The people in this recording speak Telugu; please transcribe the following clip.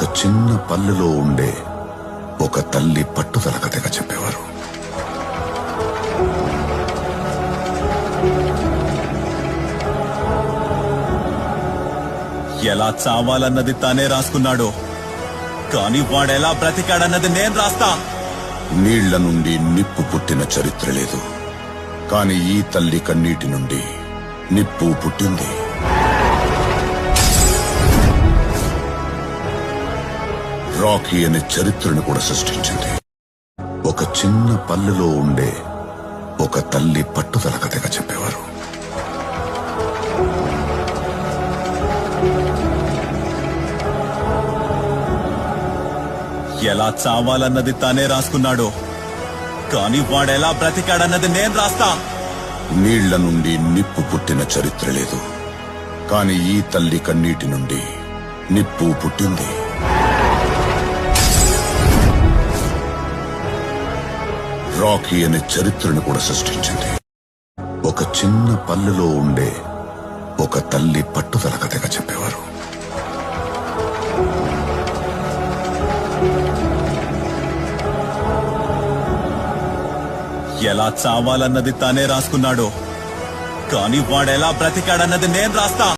ఒక చిన్న పల్లెలో ఉండే ఒక తల్లి పట్టుదల కథగా చెప్పేవారు. ఎలా చావాలన్నది తానే రాసుకున్నాడో, కాని వాడెలా బ్రతికాడన్నది నేను రాస్తా. నీళ్ల నుండి నిప్పు పుట్టిన చరిత్ర లేదు, కాని ఈ తల్లి కన్నీటి నుండి నిప్పు పుట్టింది. రాకీ అనే చరిత్రను కూడా సృష్టించింది. ఒక చిన్న పల్లెలో ఉండే ఒక తల్లి పట్టుదల కథగా చెప్పేవారు. ఎలా చావాలన్నది తానే రాసుకున్నాడో, కాని వాడెలా బ్రతికాడన్నది నేను రాస్తా. నీళ్ల నుండి నిప్పు పుట్టిన చరిత్ర లేదు, కాని ఈ తల్లి కన్నీటి నుండి నిప్పు పుట్టింది. రాకీ అనే చరిత్రను కూడా సృష్టించింది. ఒక చిన్న పల్లెలో ఉండే ఒక తల్లి పట్టుదల కథగా చెప్పేవారు. ఎలా చావాలన్నది తానే రాసుకున్నాడో, కాని వాడెలా బ్రతికాడన్నది నేను రాస్తా.